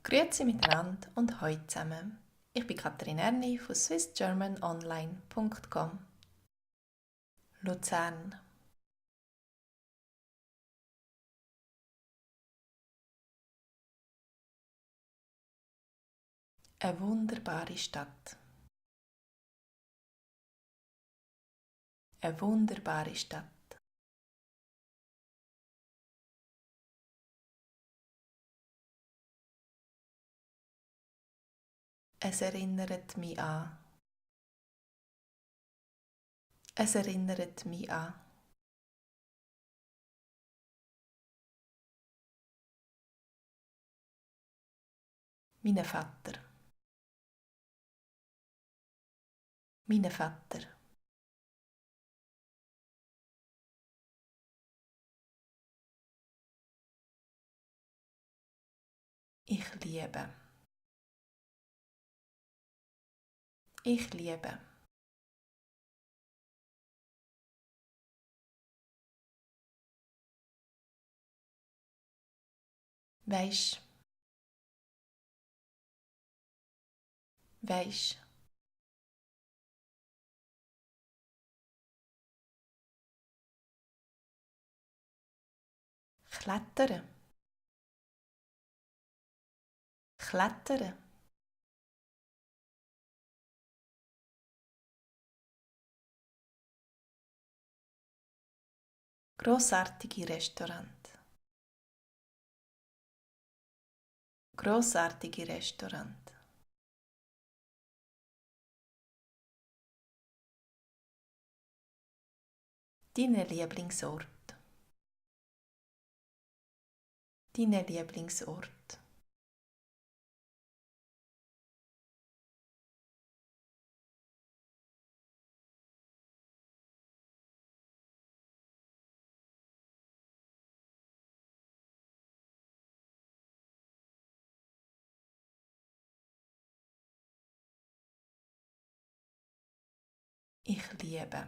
Grüezi miteinander und hallo zusammen. Ich bin Katrin Erni von swissgermanonline.com. Luzern. Eine wunderbare Stadt. Eine wunderbare Stadt. Es erinnert mich an. Es erinnert mich an. Meinen Vater. Meinen Vater. Ich liebe. Ich liebe. Weisst, weisst. Klettern. Klettern. Grossartige Restaurant. Grossartige Restaurant. Deine Lieblingsort. Deine Lieblingsort. Ich liebe.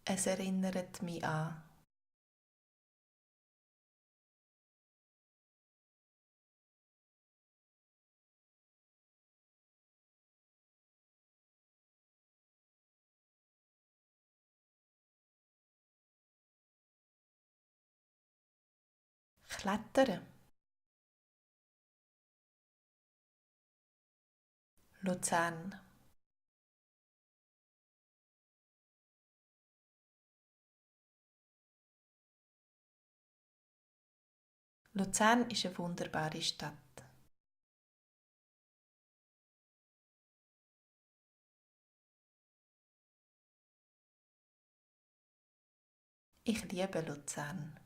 Es erinnert mich an. Klettern. Luzern. Luzern ist eine wunderbare Stadt. Ich liebe Luzern.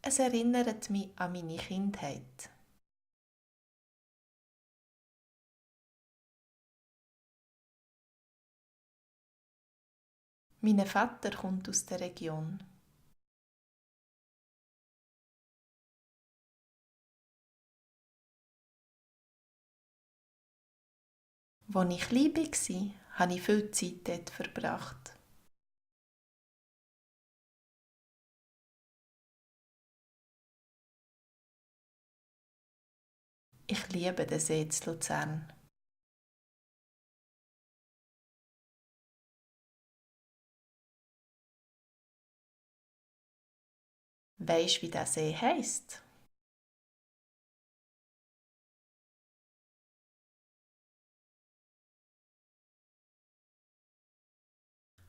Es erinnert mich an meine Kindheit. Mein Vater kommt aus der Region. Als ich klein war, habe ich viel Zeit dort verbracht. Ich liebe den See zu Luzern. Weisst du, wie der See heisst?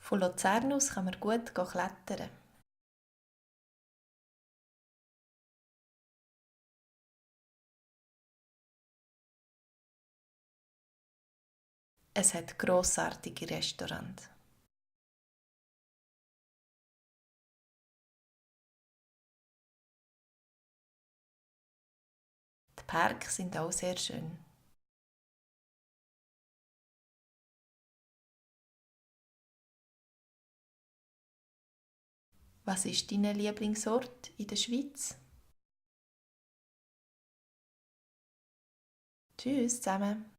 Von Luzern aus kann man gut klettern. Es hat grossartige Restaurants. Die Parks sind auch sehr schön. Was ist dein Lieblingsort in der Schweiz? Tschüss zusammen.